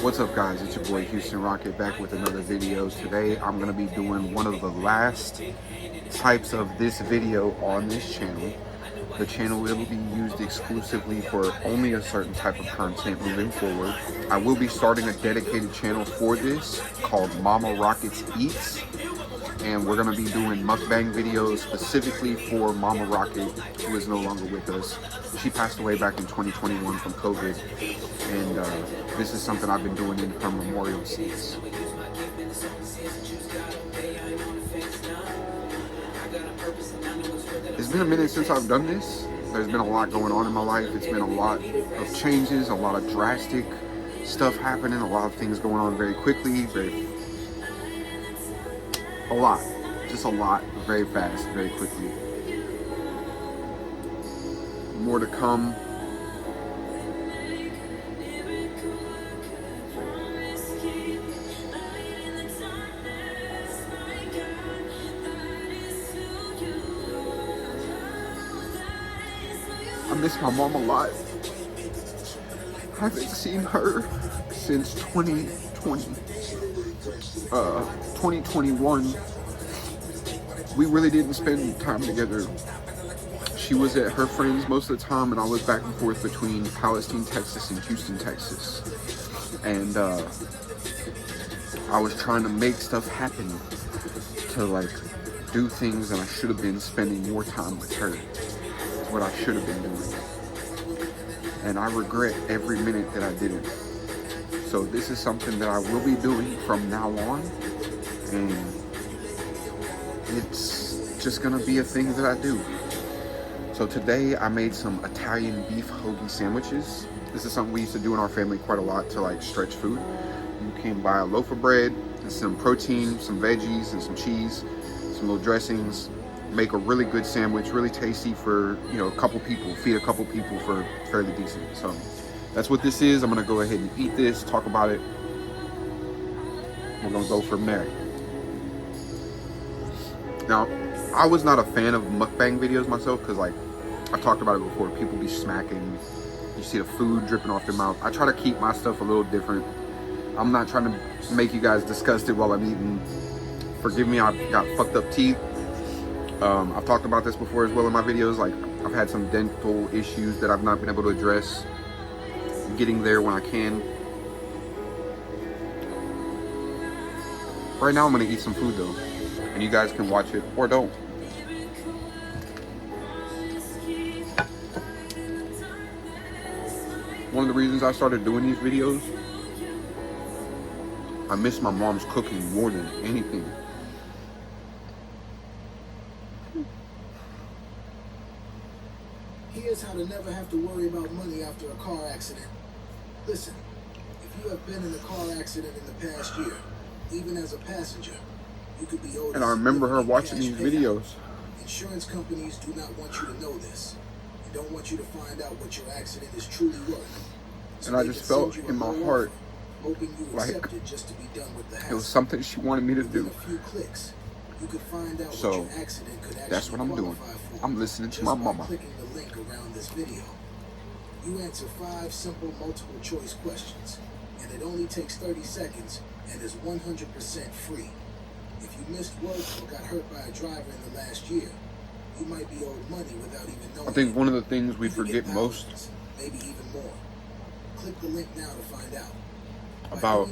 What's up, guys? It's your boy Houston Rocket back with another video. Today I'm going to be doing one of the last types of this video on this channel. The channel will be used exclusively for only a certain type of content moving forward. I will be starting a dedicated channel for this called Mama Rockets Eats, and we're going to be doing mukbang videos specifically for Mama Rocket, who is no longer with us. She passed away back in 2021 from COVID, and this is something I've been doing in her memorial since. It's been a minute since I've done this. There's been a lot going on in my life. It's been a lot of changes, a lot of drastic stuff happening, a lot of things going on very quickly, just a lot, very fast, very quickly. More to come. I miss my mom a lot. I haven't seen her since 2021. We really didn't spend time together. She was at her friends most of the time, and I was back and forth between Palestine, Texas and Houston, Texas. And I was trying to make stuff happen to like do things, and I should have been spending more time with her. What I should have been doing, and I regret every minute that I didn't. So this is something that I will be doing from now on, and it's just gonna be a thing that I do. So today I made some Italian beef hoagie sandwiches. This is something we used to do in our family quite a lot to like stretch food. You can buy a loaf of bread and some protein, some veggies and some cheese, some little dressings. Make a really good sandwich, really tasty for, you know, a couple people, feed a couple people for fairly decent. So that's what this is. I'm gonna go ahead and eat this, talk about it. We're gonna go from there. Now, I was not a fan of mukbang videos myself because, like, I've talked about it before. People be smacking, you see the food dripping off their mouth. I try to keep my stuff a little different. I'm not trying to make you guys disgusted while I'm eating. Forgive me, I've got fucked up teeth. I've talked about this before as well in my videos. Like, I've had some dental issues that I've not been able to address. I'm getting there when I can. Right now I'm gonna eat some food though, and you guys can watch it or don't. One of the reasons I started doing these videos, I miss my mom's cooking more than anything. Here's how to never have to worry about money after a car accident. Listen, if you have been in a car accident in the past year, even as a passenger, you could be owed. And I remember her watching these videos. Insurance companies do not want you to know this. They don't want you to find out what your accident is truly worth. So and I just felt in my heart hoping you like accepted just to be done with the hassle. It was something she wanted me to do. A few clicks, you could find out So what your accident could actually that's what I'm doing. for. I'm listening to my mama. Clicking the link around this video. You answer 5 simple multiple choice questions, and it only takes 30 seconds and is 100% free. If you missed work or got hurt by a driver in the last year, you might be owed money without even knowing. I think one of the things we forget most, maybe even more. Click the link now to find out. About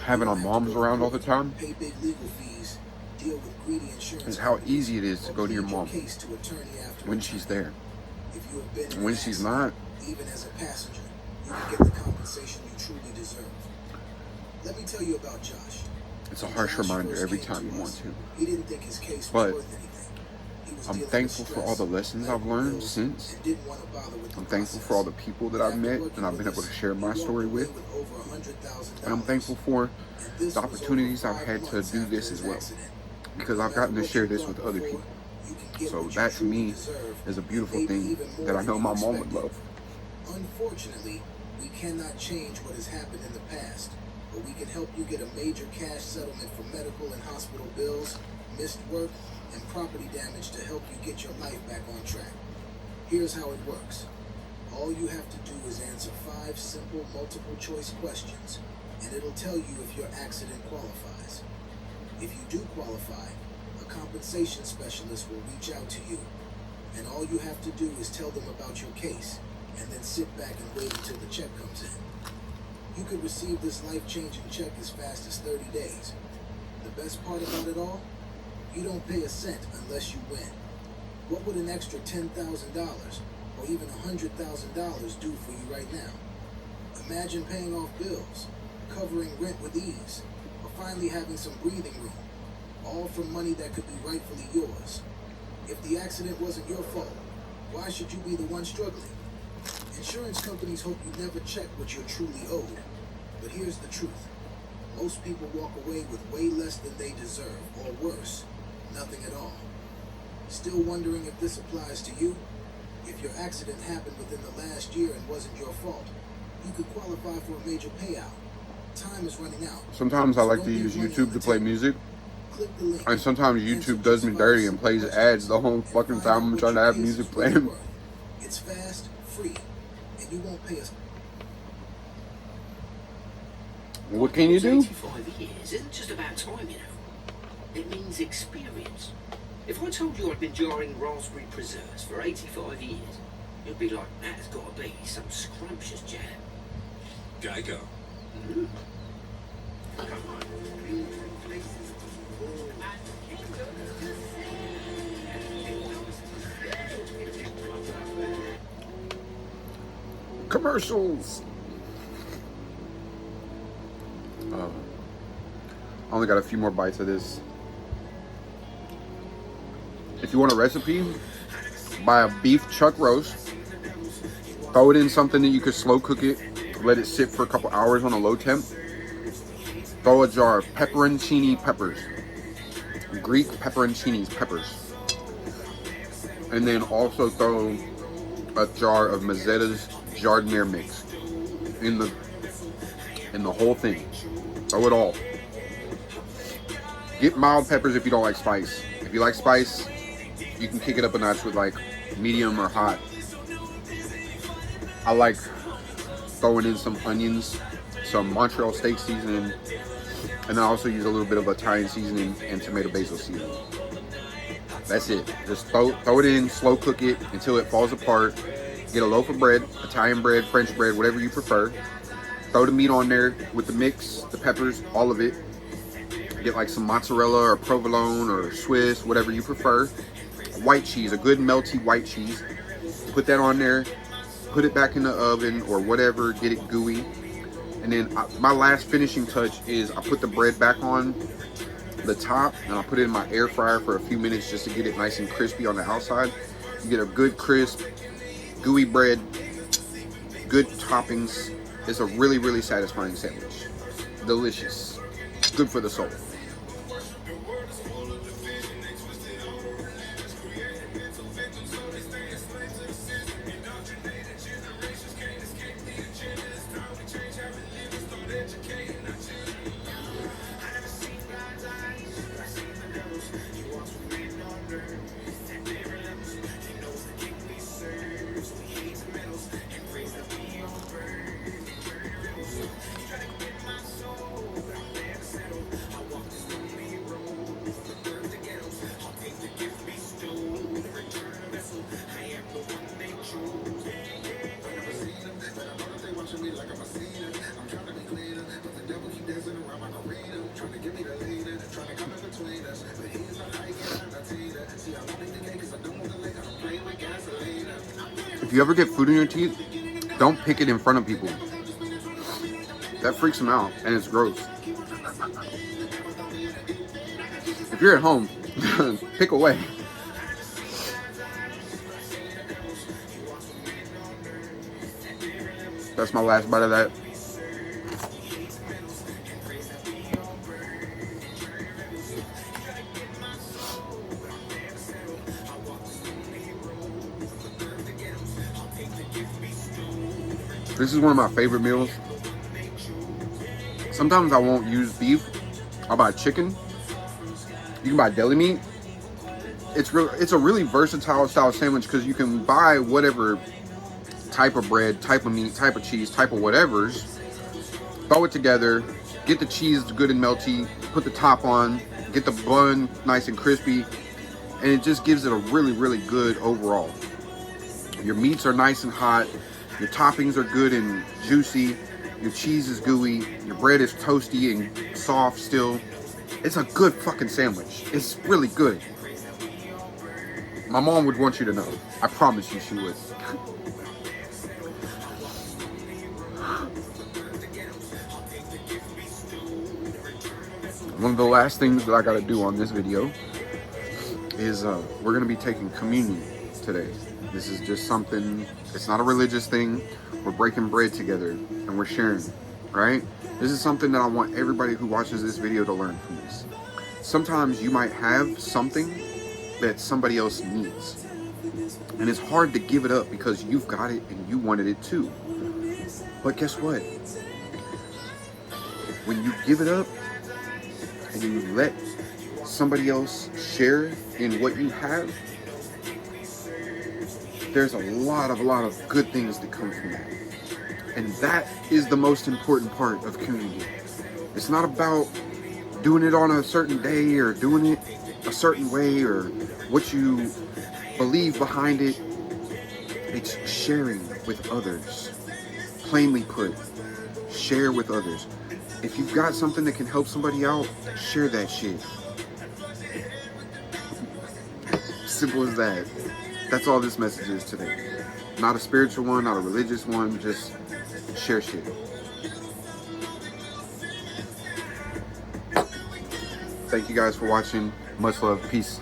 having our moms around all the time, pay big legal fees, deal with greedy insurance, is how easy it is to go to your mom when she's there. And when she's not, even as a passenger, you can get the compensation you truly deserve. Let me tell you about Josh. It's a harsh reminder every time you want to. He didn't think his case was But worth anything. I'm thankful for all the lessons I've learned since. I'm thankful for all the people that I've met and I've been able to share my story with. And I'm thankful for the opportunities I've had to do this as well, because I've gotten to share this with other people. So that to me is a beautiful thing that I know my mom would love. Unfortunately, we cannot change what has happened in the past, but we can help you get a major cash settlement for medical and hospital bills, missed work, and property damage to help you get your life back on track. Here's how it works. All you have to do is answer 5 simple multiple choice questions. and it'll tell you if your accident qualifies. If you do qualify, a compensation specialist will reach out to you, and all you have to do is tell them about your case, and then sit back and wait until the check comes in. You could receive this life-changing check as fast as 30 days. The best part about it all? You don't pay a cent unless you win. What would an extra $10,000 or even $100,000 do for you right now? Imagine paying off bills, covering rent with ease, or finally having some breathing room, all from money that could be rightfully yours. If the accident wasn't your fault, why should you be the one struggling? Insurance companies hope you never check what you're truly owed. But here's the truth. Most people walk away with way less than they deserve, or worse, nothing at all. Still wondering if this applies to you? If your accident happened within the last year and wasn't your fault, you could qualify for a major payout. Time is running out. Sometimes I like to use YouTube to play music. And sometimes YouTube does me dirty and plays ads the whole fucking time I'm trying to have music playing. It's fast, free, and you won't pay us. What can you do? 85 years isn't just about time, you know. It means experience. If I told you I'd been jarring raspberry preserves for 85 years, you'd be like, that's got to be some scrumptious jam. Geico. Mm. Commercials. I only got a few more bites of this. If you want a recipe, buy a beef chuck roast, throw it in something that you could slow cook it, let it sit for a couple hours on a low temp. Throw a jar of pepperoncini peppers, Greek pepperoncinis peppers, and then also throw a jar of Mazzetta's Jardiniere mix in the whole thing. Throw it all. Get mild peppers if you don't like spice. If you like spice, you can kick it up a notch with like medium or hot. I like throwing in some onions, some Montreal steak seasoning, and I also use a little bit of Italian seasoning and tomato basil seasoning. That's it. Just throw it in, slow cook it until it falls apart. Get a loaf of bread, Italian bread, French bread, whatever you prefer. Throw the meat on there with the mix, the peppers, all of it. Get like some mozzarella or provolone or Swiss, whatever you prefer. White cheese, a good melty white cheese. Put that on there. Put it back in the oven or whatever, get it gooey. And then my last finishing touch is I put the bread back on the top and I put it in my air fryer for a few minutes just to get it nice and crispy on the outside. You get a good crisp, gooey bread, good toppings. It's a really, really satisfying sandwich. Delicious. Good for the soul. If you ever get food in your teeth, don't pick it in front of people. That freaks them out and it's gross. If you're at home, pick away. That's my last bite of that. This is one of my favorite meals. Sometimes I won't use beef. I'll buy chicken. You can buy deli meat. It's a really versatile style sandwich because you can buy whatever type of bread, type of meat, type of cheese, type of whatevers, throw it together, get the cheese good and melty, put the top on, get the bun nice and crispy, and it just gives it a really, really good overall. Your meats are nice and hot, your toppings are good and juicy, your cheese is gooey, your bread is toasty and soft still. It's a good fucking sandwich. It's really good. My mom would want you to know. I promise you she would. One of the last things that I gotta do on this video is we're gonna be taking communion today. This is just something, it's not a religious thing. We're breaking bread together and we're sharing, right? This is something that I want everybody who watches this video to learn from this. Sometimes you might have something that somebody else needs. And it's hard to give it up because you've got it and you wanted it too. But guess what? When you give it up and you let somebody else share in what you have, there's a lot of good things that come from that. And that is the most important part of community. It's not about doing it on a certain day or doing it a certain way or what you believe behind it. It's sharing with others. Plainly put, share with others. If you've got something that can help somebody out, share that shit. Simple as that. That's all this message is today. Not a spiritual one, not a religious one, just share shit. Thank you guys for watching. Much love. Peace.